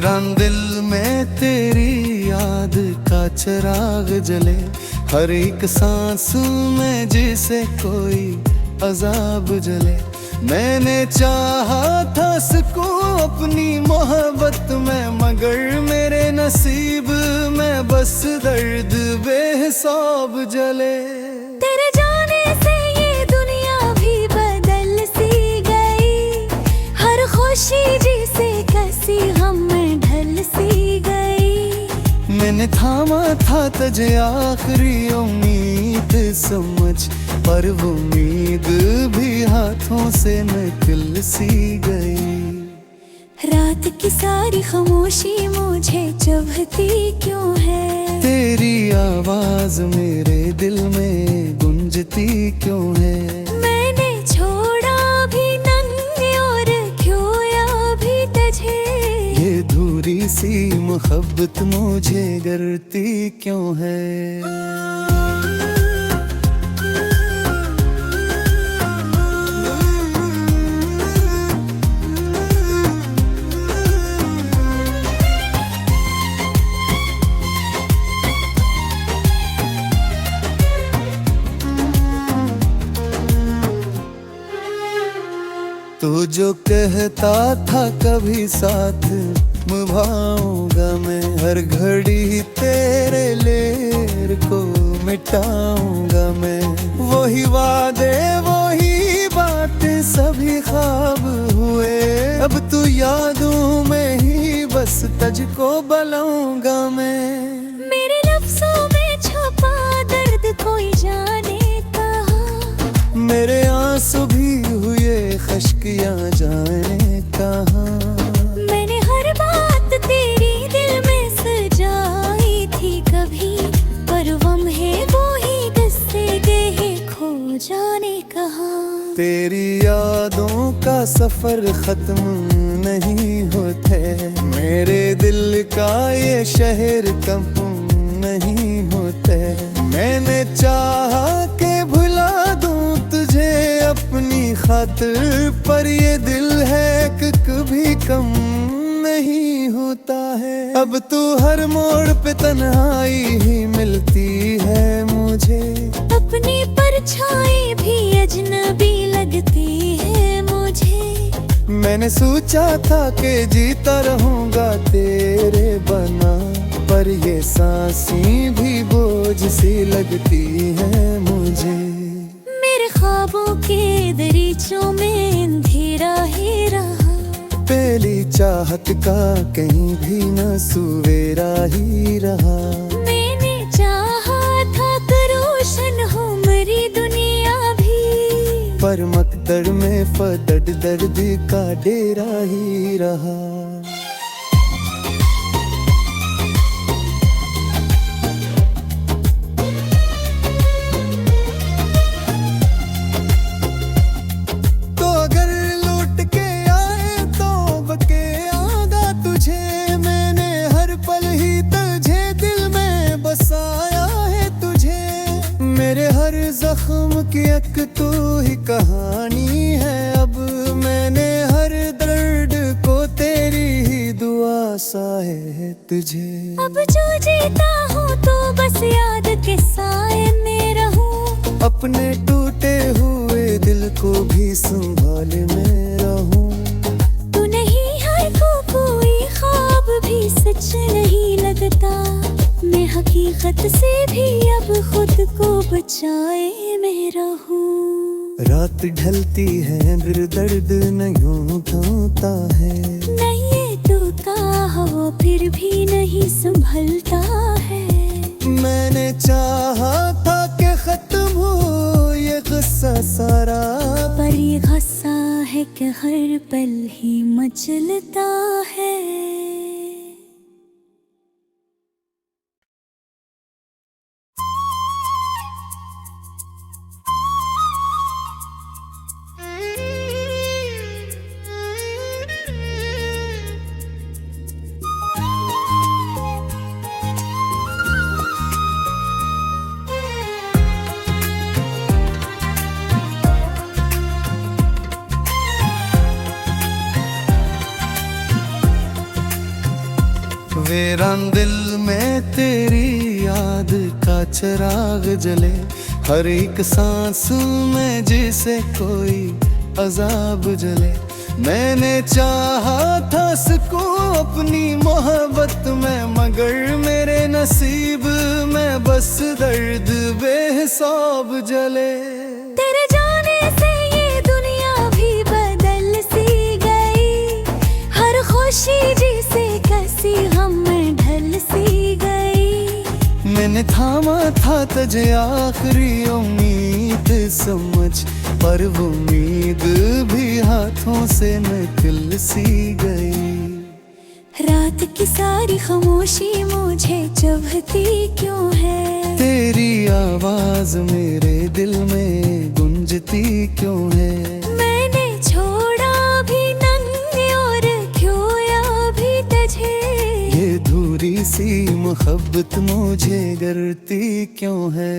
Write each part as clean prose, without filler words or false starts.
रंग दिल में तेरी याद का चिराग जले, हर एक सांस में जिसे कोई अजाब जले। मैंने चाहा था सुकून अपनी मोहब्बत में, मगर मेरे नसीब में बस दर्द बेहिसाब जले। तेरे जाने से ये दुनिया भी बदल सी गई, हर खुशी जिसे कसी हम में ढल सी गई। मैंने थामा था तुझे आखिरी उम्मीद समझ, पर वो उम्मीद भी हाथों से निकल सी गई। रात की सारी खामोशी मुझे चुभती क्यों है, तेरी आवाज मेरे दिल में गूंजती क्यों है। मैंने छोड़ा भी नंगे और खोया भी तुझे, ये धूरी सी मोहब्बत मुझे गिरती क्यों है। तू जो कहता था कभी साथ निभाऊंगा मैं, हर घड़ी तेरे लेर को मिटाऊंगा मैं। वही वादे वही बातें सभी ख्वाब हुए, अब तू यादों में ही बस तुझको बुलाऊंगा मैं। मेरे लफ्ज़ों में छुपा दर्द कोई जाने कहाँ, मेरे आंसू भी हुए खश्कियाँ जाने कहाँ। मैंने हर बात तेरी दिल में सजाई थी कभी, पर लम्हे वो ही किस्से गए खो जाने कहाँ। तेरी यादों का सफर खत्म नहीं होते, मेरे दिल का ये शहर कम नहीं होते। मैंने चाहा के भुला दूं तुझे अपनी खातिर, पर ये दिल है कि कभी कम नहीं होता है। अब तू हर मोड़ पे तन्हाई ही मिलती है मुझे, अपनी परछाई भी अजनबी लगती है मुझे। मैंने सोचा था कि जीता रहूंगा तेरे बना, पर ये सांसें भी बोझ सी लगती है मुझे। मेरे ख्वाबों के दरीचों में अंधेरा ही रहा, पहली चाहत का कहीं भी न सवेरा ही रहा। मैंने चाहा था कि रोशन हो मेरी दुनिया भी, पर मकदर में फदड दर्द का डेरा ही रहा। तो अगर लौट के आए तो बके आगा तुझे, मैंने हर पल ही तुझे दिल में बसाया है तुझे। मेरे हर जख्म की एक तू ही कहानी है, अब मैंने हर दर्द को तेरी ही दुआ सा है तुझे। अब जो जीता हूँ तो बस याद के साए में रहूं, अपने टूटे हुए दिल को भी संभाल मैं रहूं। तू नहीं है को कोई ख्वाब भी सच नहीं लगता, मैं हकीकत से भी अब खुद को बचाए मैं रहूं। रात ढलती है फिर दर्द नहीं थमता है, नहीं तो का वो फिर भी नहीं संभलता है। मैंने चाहा था कि खत्म हो ये गुस्सा सारा, पर ये गुस्सा है कि हर पल ही मचलता है। मेरा दिल में तेरी याद का चिराग जले, हर एक सांस में जिसे कोई अजाब जले। मैंने चाहा था सुकून अपनी मोहब्बत में, मगर मेरे नसीब में बस दर्द बेहिसाब जले। तेरे जाने से ये दुनिया भी बदल सी गई, हर खुशी जिसे कसी गम में ढल सी गई। मैंने थामा था तुझे आखिरी उम्मीद समझ, पर वो उम्मीद भी हाथों से निकल सी गई। रात की सारी खामोशी मुझे चुभती क्यों है, तेरी आवाज मेरे दिल में गूंजती क्यों है। मैंने छोड़ा भी नंगे और खोया भी तुझे, ये धूरी सी मोहब्बत मुझे गरती क्यों है।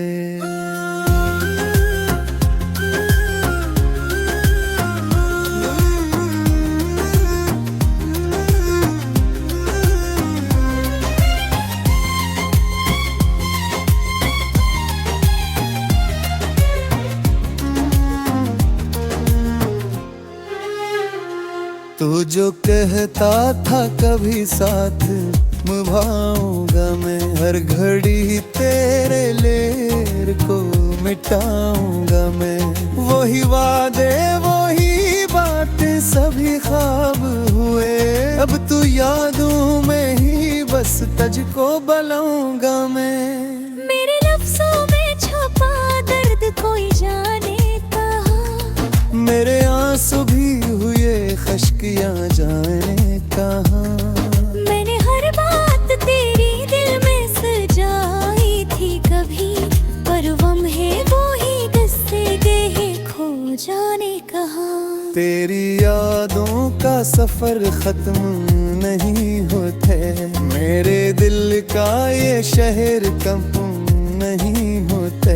तू जो कहता था कभी साथ निभाऊंगा मैं, हर घड़ी तेरे लेर को मिटाऊंगा मैं। वही वादे वही बातें सभी ख्वाब हुए, अब तू यादों में ही बस तुझको बुलाऊंगा मैं। मेरे लफ्जों में छुपा दर्द कोई जाने कहाँ, मेरे आंसू भी हुए खश्कियाँ जाने कहाँ। मैंने हर बात तेरी दिल में सजाई थी कभी, पर लम्हे वो ही दस्ते गए खो जाने कहाँ। तेरी यादों का सफर खत्म नहीं होते, मेरे दिल का ये शहर कम नहीं होते।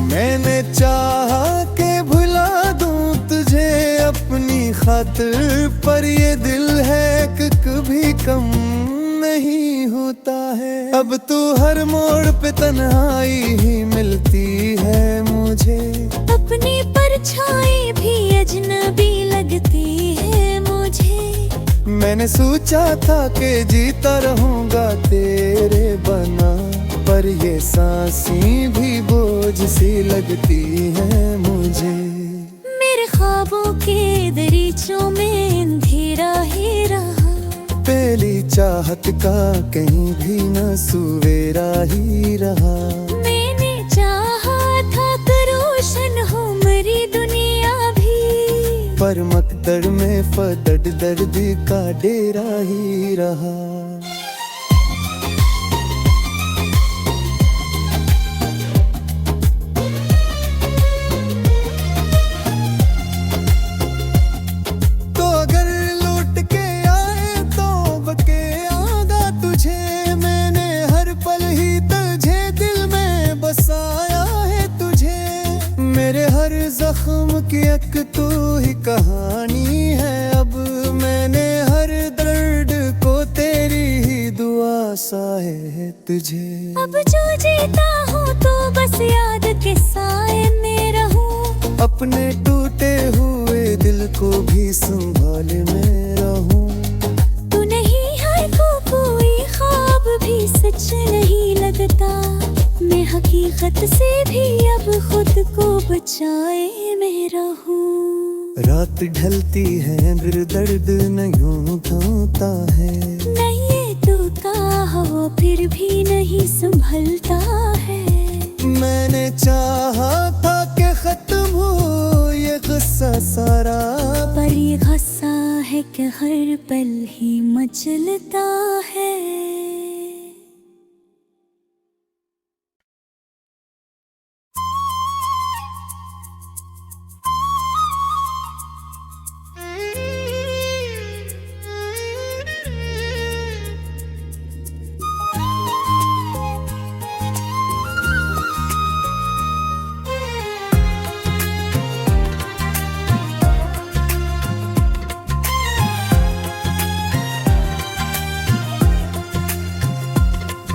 मैंने चाहा के भुला दूं तुझे अपनी खातिर, पर ये दिल है कि कभी कम नहीं होता है। अब तू हर मोड़ पे तन्हाई ही मिलती है मुझे, अपनी परछाई भी अजनबी लगती है मुझे। मैंने सोचा था कि जीता रहूंगा तेरे बना, पर ये सांसें भी बोझ सी लगती है मुझे। मेरे ख्वाबों के दरीचों में अंधेरा ही रहा, पहली चाहत का कहीं भी न सवेरा ही रहा। मैंने चाहा था कि रोशन हो मेरी दुनिया भी, पर मकदर में फदड दर्द का डेरा ही रहा। मेरे हर जख्म की एक तू ही कहानी है, अब मैंने हर दर्द को तेरी ही दुआ सा है तुझे। अब जो जीता हूँ तो बस याद के साए में रहूं, अपने टूटे हुए दिल को भी संभाल में रहूं। तू नहीं है तो कोई ख्वाब भी सच नहीं लगता, मैं हकीकत से भी अब खुद को बचाए में रहूं। रात ढलती है फिर दर्द नहीं थामता है, नहीं ये तो कहा वो फिर भी नहीं संभलता है। मैंने चाहा था कि खत्म हो ये गुस्सा सारा, पर ये गुस्सा है कि हर पल ही मचलता है।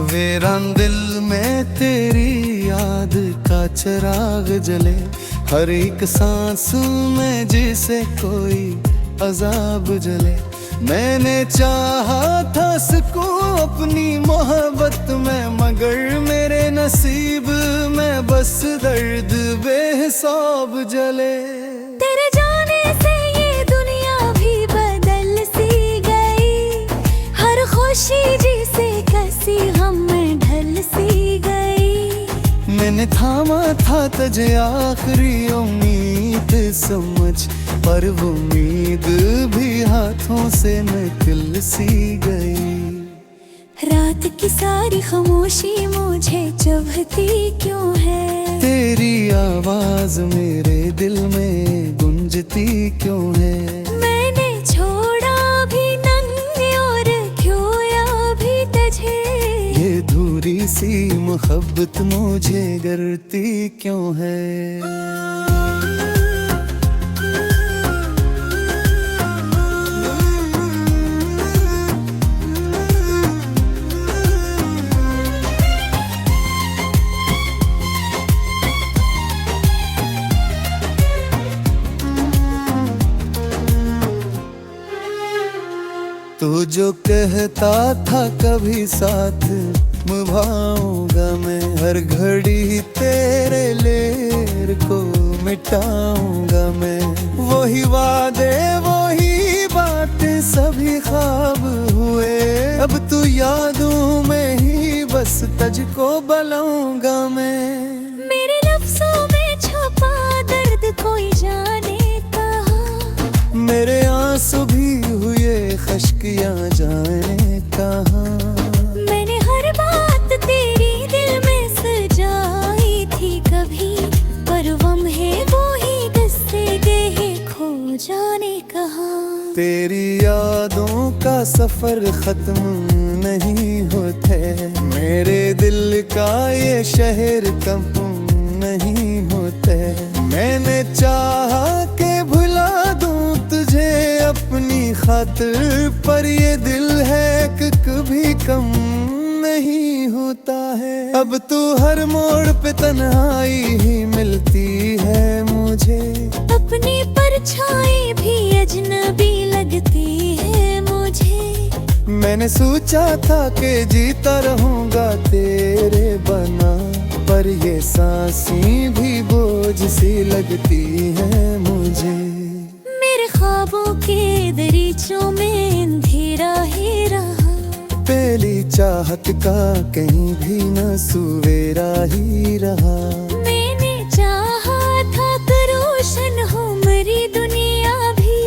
वीरान दिल में तेरी याद का चिराग जले, हर एक सांस में जिसे कोई अजाब जले। मैंने चाहा था सुकून अपनी मोहब्बत में, मगर मेरे नसीब में बस दर्द बेहिसाब जले। तेरे जाने से ये दुनिया भी बदल सी गई, हर खुशी जिसे कैसी हम में ढल सी गई। मैंने थामा था तुझे आखिरी उम्मीद समझ, पर वो उम्मीद भी हाथों से निकल सी गई। रात की सारी खामोशी मुझे चुभती क्यों है, तेरी आवाज मेरे दिल में गूंजती क्यों है। मैंने छोड़ा भी नंगे और खोया भी तुझे, ये दूरी सी मोहब्बत मुझे करती क्यों है। तू जो कहता था कभी साथ निभाऊंगा मैं, हर घड़ी तेरे लेर को मिटाऊंगा मैं। वही वादे वही बातें सभी ख्वाब हुए, अब तू यादों में ही बस तुझको बुलाऊंगा मैं। मेरे लफ्जों में छुपा दर्द कोई जाने कहाँ, मेरे आंसू भी हुए खश्कियाँ जाने कहाँ। मैंने हर बात तेरी दिल में सजाई थी कभी, पर लम्हे वो ही किस्से गए खो जाने कहाँ। तेरी यादों का सफर खत्म नहीं होते, मेरे दिल का ये शहर कम नहीं होते। मैंने चाहा के भुला दूं तुझे अपनी खातिर, पर ये दिल है कि कभी कम नहीं होता है। अब तू हर मोड़ पे तन्हाई ही मिलती है मुझे, अपनी परछाई भी अजनबी लगती है मुझे। मैंने सोचा था कि जीता रहूंगा तेरे बना, पर ये सांसें भी बोझ सी लगती है मुझे। मेरे ख्वाबों के दरीचों में अंधेरा ही रहा, पहली चाहत का कहीं भी न सवेरा ही रहा। मैंने चाहा था कि रोशन हो मेरी दुनिया भी,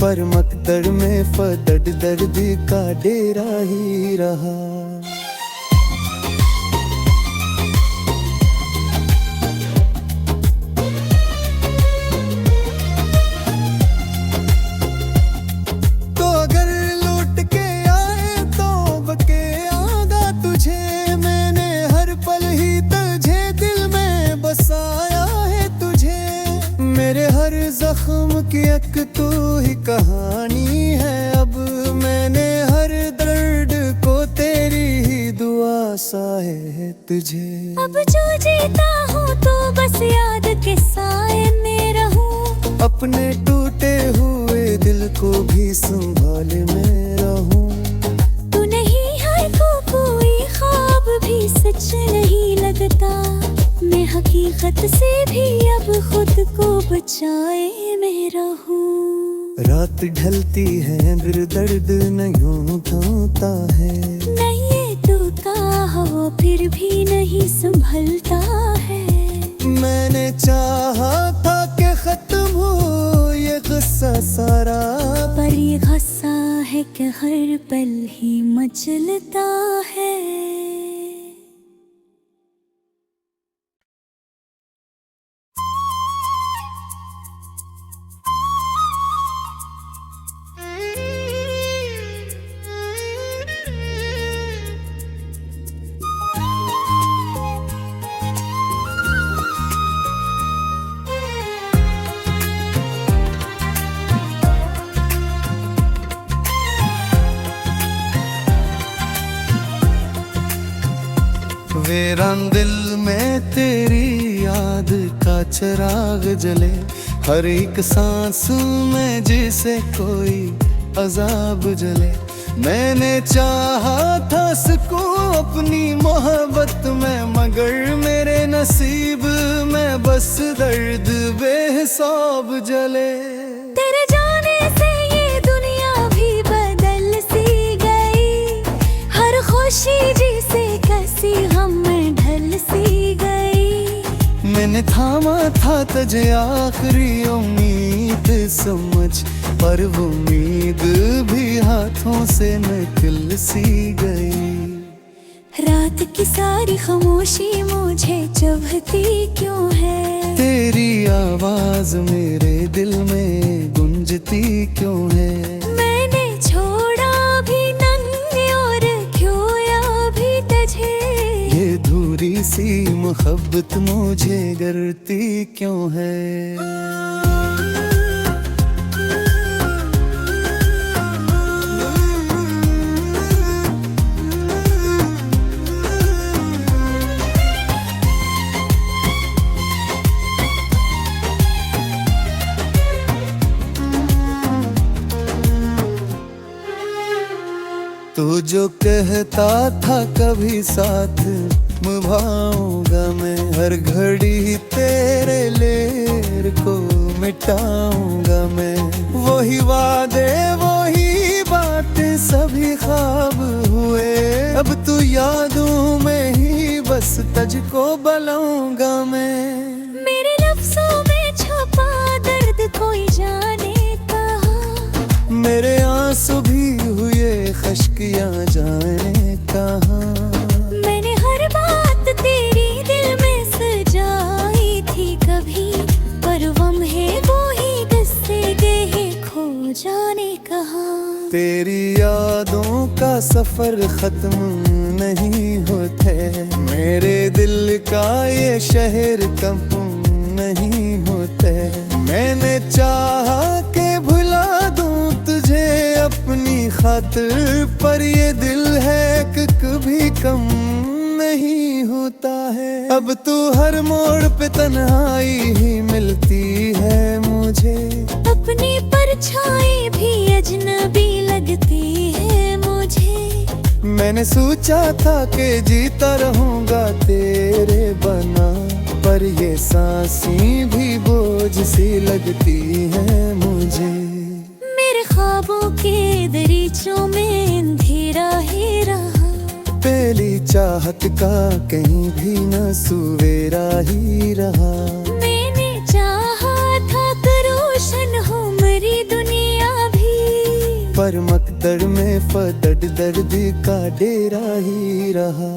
पर मकदर में फदड दर्द का डेरा ही रहा। तो अगर लौट के आए तो बके आगा तुझे, मैंने हर पल ही तुझे दिल में बसाया है तुझे। मेरे हर जख्म की एक तू ही कहानी है, अब मैंने हर दर्द को तेरी ही दुआ सा है तुझे। अब जो जीता हूँ तो बस याद के साए में रहूं, अपने टूटे हुए दिल को भी संभाल मैं रहूं। तू नहीं है तो कोई ख्वाब भी सच नहीं लगता, मैं हकीकत से भी अब खुद को बचाए मैं रहूं। रात ढलती है फिर दर्द नहीं थामता है, नहीं ये तो कहा फिर भी नहीं संभलता है। मैंने चाहा था कि खत्म हो ये गुस्सा सारा, पर ये गुस्सा है कि हर पल ही मचलता है। वीरान दिल में तेरी याद का चिराग जले, हर एक सांस में जिसे कोई अजाब जले। मैंने चाहा था सुकून अपनी मोहब्बत में, मगर मेरे नसीब में बस दर्द बेहिसाब जले। तेरे जाने से ये दुनिया भी बदल सी गई, हर खुशी जिसे कसी हम में ढल सी गई। मैंने थामा था तुझे आखिरी उम्मीद समझ, पर वो उम्मीद भी हाथों से निकल सी गई। रात की सारी खामोशी मुझे चुभती क्यों है, तेरी आवाज मेरे दिल में गूंजती क्यों है। मैंने छोड़ा भी नंगे और खोया भी तुझे, ये धूरी सी मोहब्बत मुझे गरती क्यों है। तू जो कहता था कभी साथ निभाऊंगा मैं, हर घड़ी तेरे लेर को मिटाऊंगा मैं। वही वादे वही बातें सभी ख्वाब हुए, अब तू यादों में ही बस तुझको बुलाऊंगा मैं। मेरे लफ्जों में छुपा दर्द कोई जाने कहाँ, मेरे आंसू भी हुए खश्कियाँ जाने कहाँ। मैंने हर बात तेरी दिल में सजाई थी कभी, पर लम्हे वो ही किस्से गए खो जाने कहाँ। तेरी यादों का सफर खत्म नहीं होते, मेरे दिल का ये शहर कम नहीं होते। मैंने चाहा के भुला दूं तुझे अपनी खातिर, पर ये दिल है कि कभी कम नहीं होता है। अब तू हर मोड़ पे तन्हाई ही मिलती है मुझे, अपनी परछाई भी अजनबी लगती है मुझे। मैंने सोचा था कि जीता रहूंगा तेरे बना, पर ये सांसें भी बोझ सी लगती है मुझे। मेरे ख्वाबों के दरीचों में अंधेरा ही रहा, पहली चाहत का कहीं भी न सवेरा ही रहा। मैंने चाहा था कि रोशन हो मेरी दुनिया भी, पर मकदर में फदड दर्द का डेरा ही रहा।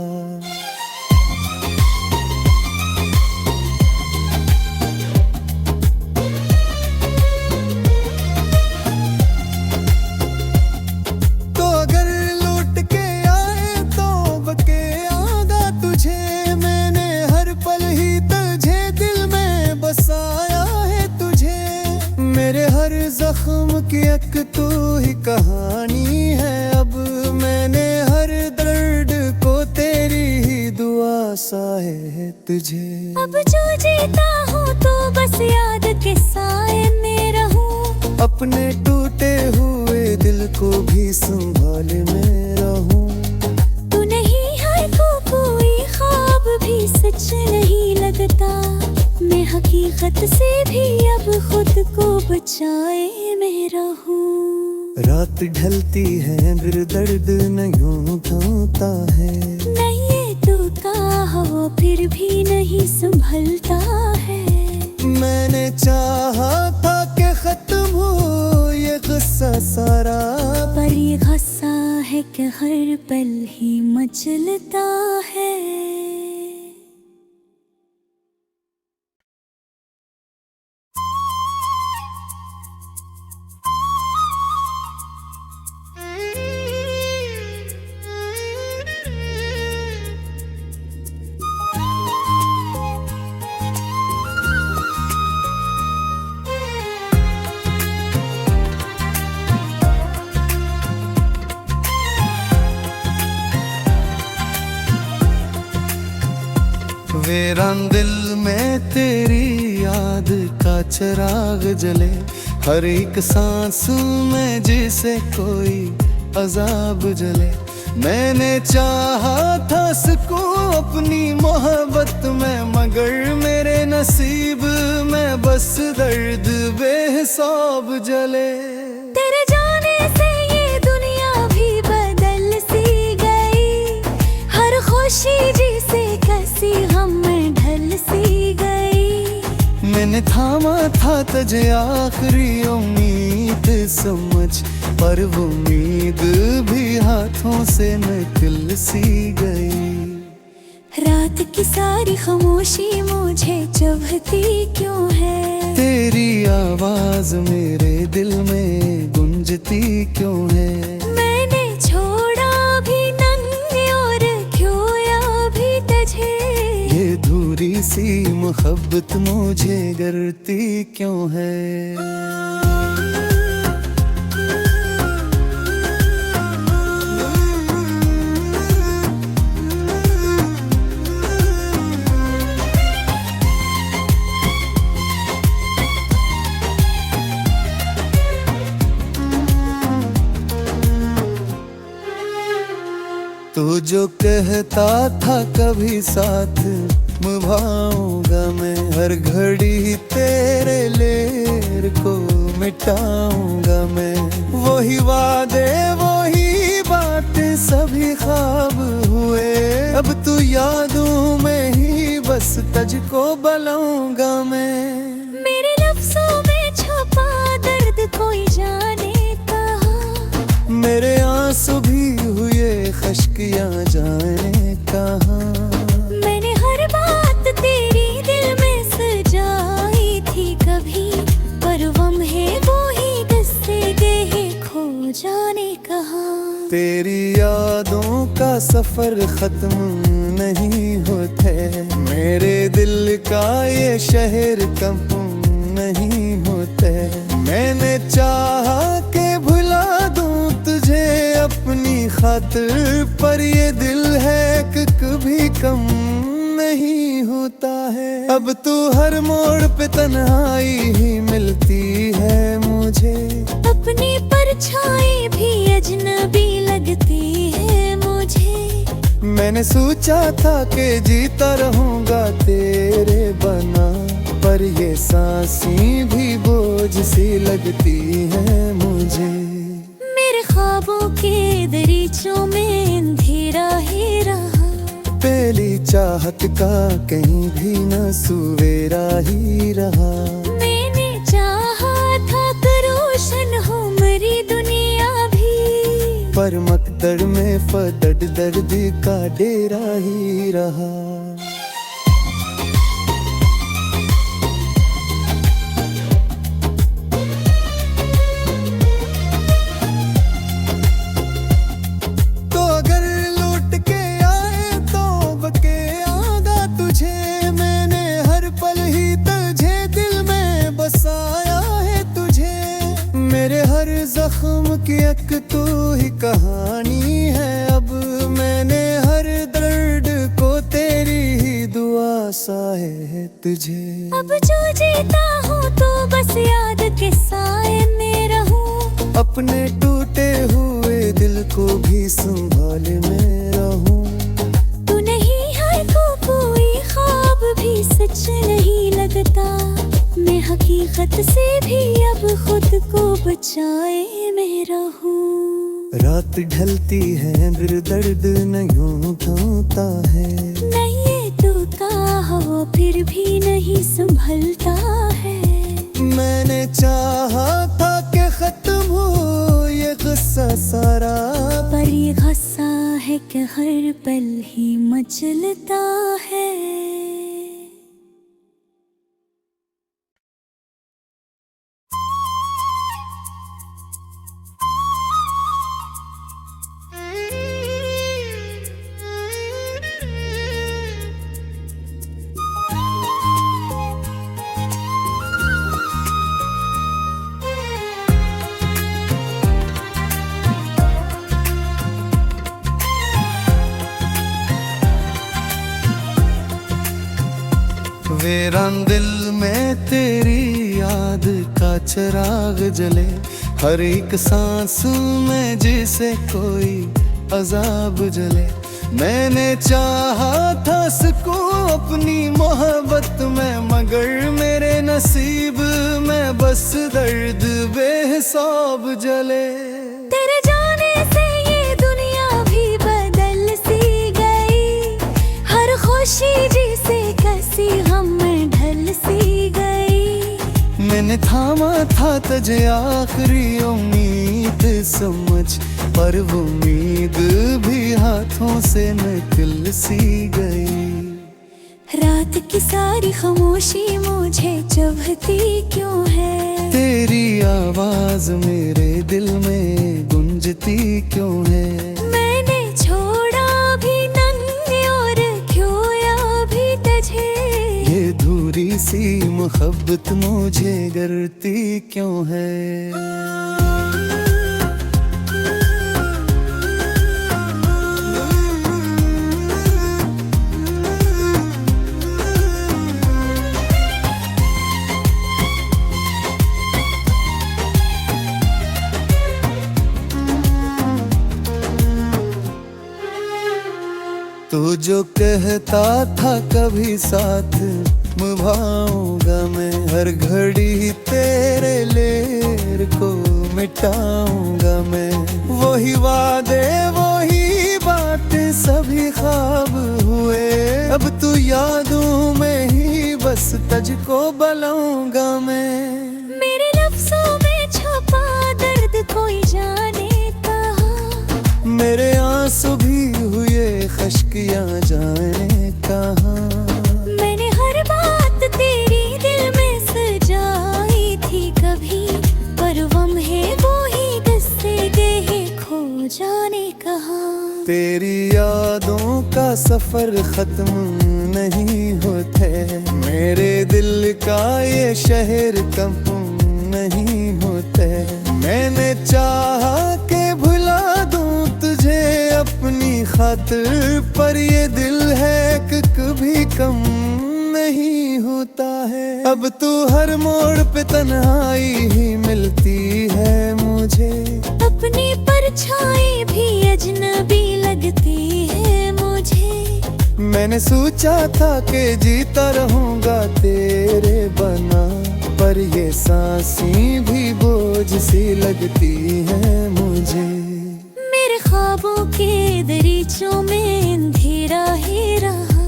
तो अगर लौट के आए तो बके आगा तुझे, मैंने हर पल ही तुझे दिल में बसाया है तुझे। मेरे हर जख्म की एक तू ही कहानी है, अब मैंने हर दर्द को तेरी ही दुआ सा है तुझे। अब जो जीता हूँ तो बस याद के साए में रहूं, अपने टूटे हुए दिल को भी संभाल मैं रहूं। तू नहीं है तो कोई ख्वाब भी सच नहीं लगता, मैं हकीकत से भी अब खुद को बचाए मैं रहूं। रात ढलती है फिर दर्द नहीं थामता है, नहीं टूटा हवा फिर भी नहीं संभलता है। मैंने चाहा था कि खत्म हो ये गुस्सा सारा, पर ये गुस्सा है कि हर पल ही मचलता है। वीरान दिल में तेरी याद का चिराग जले, हर एक सांस में जिसे कोई अजाब जले। मैंने चाहा था सुकून अपनी मोहब्बत में, मगर मेरे नसीब में बस दर्द बेहिसाब जले। तेरे जाने से ये दुनिया भी बदल सी गई, हर खुशी जिसे कैसी हम में ढल सी गई। मैंने थामा था तुझे आखिरी उम्मीद समझ, पर वो उम्मीद भी हाथों से निकल सी गई। रात की सारी खामोशी मुझे चुभती क्यों है, तेरी आवाज मेरे दिल में गुंजती क्यों है। मैंने छोड़ा भी नन्ही और खोया भी तुझे, ये धूरी सी मोहब्बत मुझे गरती क्यों है। तू जो कहता था कभी साथ निभाऊंगा मैं, हर घड़ी तेरे लेर को मिटाऊंगा मैं। वही वादे वही बातें सभी ख्वाब हुए, अब तू यादों में ही बस तुझको बुलाऊंगा मैं। मेरे लफ्जों में छुपा दर्द कोई जाने कहाँ, मेरे आंसू भी हुए खश्कियाँ जाने कहाँ। मैंने हर बात तेरी दिल में सजाई थी कभी, पर लम्हे वो ही किससे गए खो जाने कहाँ। तेरी यादों का सफर खत्म नहीं होते, मेरे दिल का ये शहर कम नहीं होते। मैंने चाहा के भुला दूं तुझे अपनी खातिर, पर ये दिल है कि कभी कम नहीं होता है। अब तू हर मोड़ पे तन्हाई ही मिलती है मुझे, अपनी परछाई भी अजनबी लगती है मुझे। मैंने सोचा था कि जीता रहूंगा तेरे बना, पर ये सांसें भी बोझ सी लगती है मुझे। मेरे ख्वाबों के दरीचों में अंधेरा ही रहा, पहली चाहत का कहीं भी न सवेरा ही रहा। मैंने चाहा था कि रोशन हो मेरी दुनिया भी, पर मकदर में फदड दर्द का डेरा ही रहा। तो अगर लौट के आए तो बके आगा तुझे, मैंने हर पल ही तुझे दिल में बसाया है तुझे। मेरे हर जख्म की एक तू ही कहानी है, अब मैंने हर दर्द को तेरी ही दुआ सा है तुझे। अब जो जीता हूँ तो बस याद के साए में रहूं, अपने टूटे हुए दिल को भी संभाल में रहूं। तू नहीं है तो कोई ख्वाब भी सच नहीं लगता, मैं हकीकत से भी अब खुद को बचाए में रहूं। रात ढलती है फिर दर्द नहीं थमता है, नहीं ये तो कहा फिर भी नहीं संभलता है। मैंने चाहा था कि खत्म हो ये गुस्सा सारा, पर ये गुस्सा है कि हर पल ही मचलता है। वीरान दिल में तेरी याद का चिराग जले, हर एक सांस में जिसे कोई अजाब जले। मैंने चाहा था सुकून अपनी मोहब्बत में, मगर मेरे नसीब में बस दर्द बेहिसाब जले। तेरे जाने से ये दुनिया भी बदल सी गई, हर खुशी जिसे कैसी हम में ढल सी गई। मैंने थामा था तुझे आखिरी उम्मीद समझ, पर वो उम्मीद भी हाथों से निकल सी गई। रात की सारी खामोशी मुझे चुभती क्यों है, तेरी आवाज मेरे दिल में गूंजती क्यों है। मैंने छोड़ा भी नंगे और खोया भी तुझे, ये दूरी सी मोहब्बत मुझे डरती क्यों है। तू जो कहता था कभी साथ निभाऊंगा मैं, हर घड़ी तेरे लेर को मिटाऊंगा मैं। वही वादे वही बातें सभी ख्वाब हुए, अब तू यादों में ही बस तुझको बुलाऊंगा मैं। मेरे लफ्जों में छुपा दर्द कोई जाने कहाँ, मेरे आंसू भी हुए खश्कियाँ जाने कहाँ। मैंने हर बात तेरी दिल में सजाई थी कभी, पर लम्हे वो ही किस्से गए खो जाने कहाँ। तेरी यादों का सफर खत्म नहीं होते, मेरे दिल का ये शहर कम नहीं होते। मैंने चाहा के भुला दूं तुझे अपनी खातिर, पर ये दिल है कि कभी कम नहीं होता है। अब तू हर मोड़ पे तन्हाई ही मिलती है मुझे, अपनी परछाई भी अजनबी लगती है मुझे। मैंने सोचा था कि जीता रहूंगा तेरे बना, पर ये सांसें भी बोझ सी लगती है मुझे। मेरे ख्वाबों के दरीचों में अंधेरा ही रहा,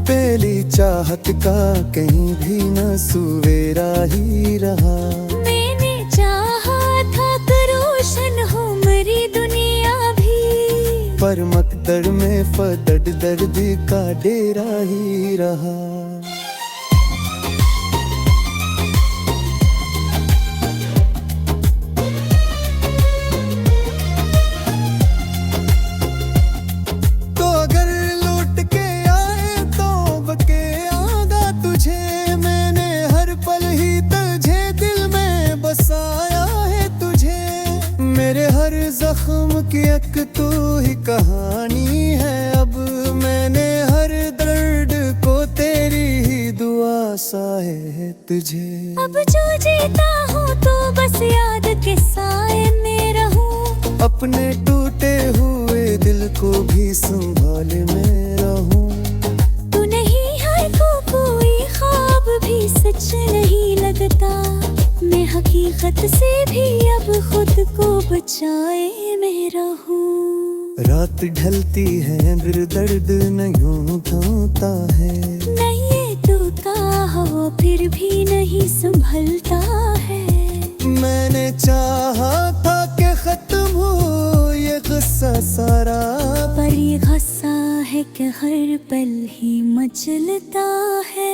पहली चाहत का कहीं भी न सवेरा ही रहा। मैंने चाहा था कि रोशन हो मेरी दुनिया भी, पर मकदर में फदड दर्द का डेरा ही रहा। तो अगर लौट के आए तो बके आगा तुझे, मैंने हर पल ही तुझे दिल में बसाया है तुझे। मेरे हर जख्म की एक तू ही कहानी है, अब मैंने हर दर्द को तेरी ही दुआ सा है तुझे। अब जो जीता हूँ तो बस याद के साए में रहूं, अपने टूटे हुए दिल को भी संभाल मैं रहूं। तू नहीं है तो कोई ख्वाब भी सच नहीं लगता, मैं हकीकत से भी अब खुद को बचाए मैं रहूं। रात ढलती है फिर दर्द नहीं थमता है, नहीं टूटा हो फिर भी नहीं संभलता है। मैंने चाहा था कि खत्म हो ये गुस्सा सारा, पर ये गुस्सा है कि हर पल ही मचलता है।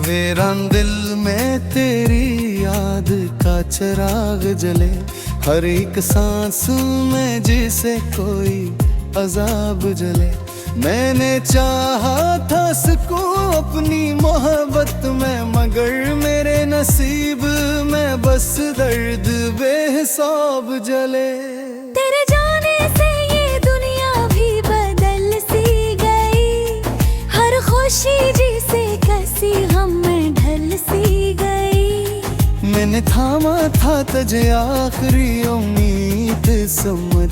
वीरान दिल में तेरी याद का चिराग जले, हर एक सांस में जिसे कोई अजाब जले। मैंने चाहा था सुकून अपनी मोहब्बत में, मगर मेरे नसीब में बस दर्द बेहिसाब जले। तेरे जाने से ये दुनिया भी बदल सी गई, हर खुशी जिसे कसी गम में ढल सी गई। मैंने थामा था तुझे आखिरी उम्मीद समझ,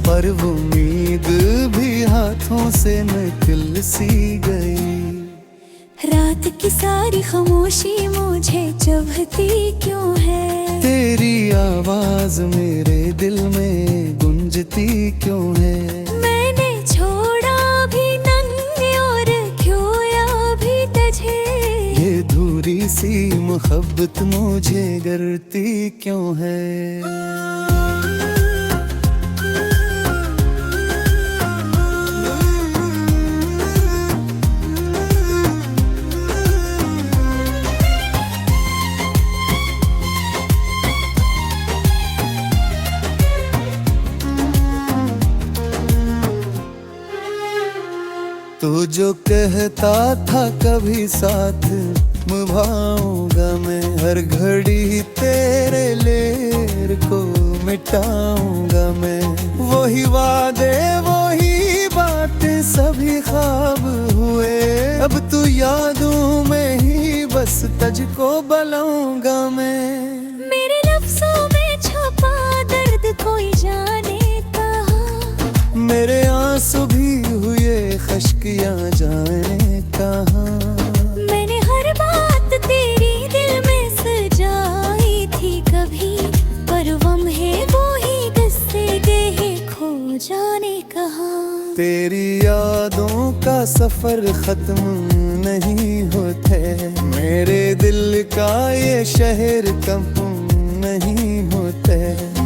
पर वो उम्मीद भी हाथों से निकल सी गई। रात की सारी खामोशी मुझे चुभती क्यों है, तेरी आवाज मेरे दिल में गूंजती क्यों है। मैंने छोड़ा भी नंगे और खोया भी तुझे, ये धूरी सी मोहब्बत मुझे गरती क्यों है। तू जो कहता था कभी साथ निभाऊंगा मैं, हर घड़ी तेरे लेर को मिटाऊंगा मैं। वही वादे वही बातें सभी ख्वाब हुए, अब तू यादों में ही बस तुझको बुलाऊंगा मैं। मेरे लफ्जों में छुपा दर्द कोई जाने कहाँ, मेरे आंसू भी हुए खश्कियाँ जाने कहाँ। मैंने हर बात तेरी दिल में सजाई थी कभी, पर लम्हे वो ही किस्से गए खो जाने कहाँ। तेरी यादों का सफर खत्म नहीं होते, मेरे दिल का ये शहर कम नहीं होते।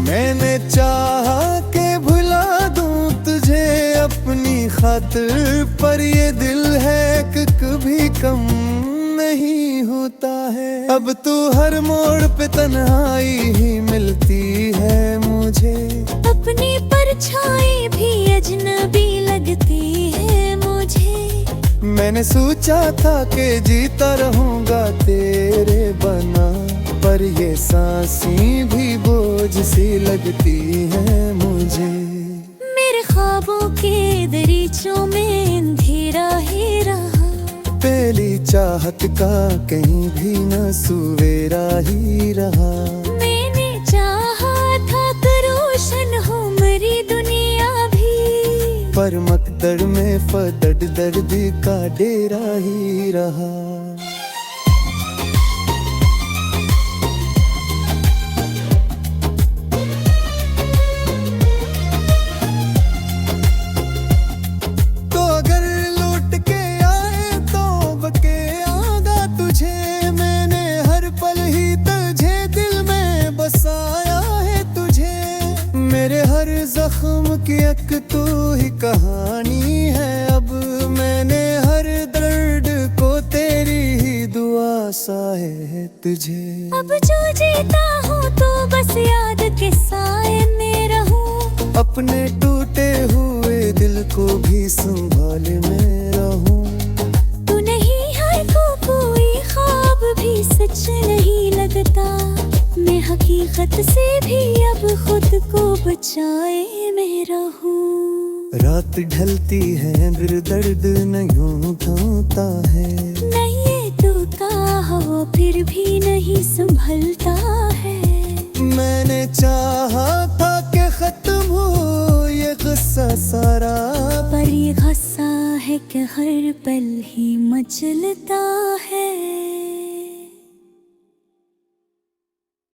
मैंने चाहा के भुला दूं तुझे अपनी खातिर, पर ये दिल है कि कभी कम नहीं होता है। अब तू हर मोड़ पे तन्हाई ही मिलती है मुझे, अपनी परछाई भी अजनबी लगती है मुझे। मैंने सोचा था कि जीता रहूंगा तेरे बना, पर ये सांसें भी बोझ सी लगती है मुझे। मेरे ख्वाबों के दरीचों में अंधेरा ही रहा, पहली चाहत का कहीं भी न सवेरा ही रहा। मैंने चाहा था कि रोशन हो मेरी दुनिया भी, पर मकदर में फदड दर्द का डेरा ही रहा। मेरे हर जख्म की एक तू ही कहानी है, अब मैंने हर दर्द को तेरी ही दुआ सा है तुझे। अब जो जीता हूँ तो बस याद के साए में रहूं, अपने टूटे हुए दिल को भी संभाल में रहूं। तू नहीं है तो कोई ख्वाब भी सच नहीं लगता, मैं हकीकत से भी अब खुद को बचाए में रहूं। रात ढलती है फिर दर्द नहीं थामता है, नहीं ये तो कहा वो फिर भी नहीं संभलता है। मैंने चाहा था कि खत्म हो ये गुस्सा सारा, पर ये गुस्सा है कि हर पल ही मचलता है।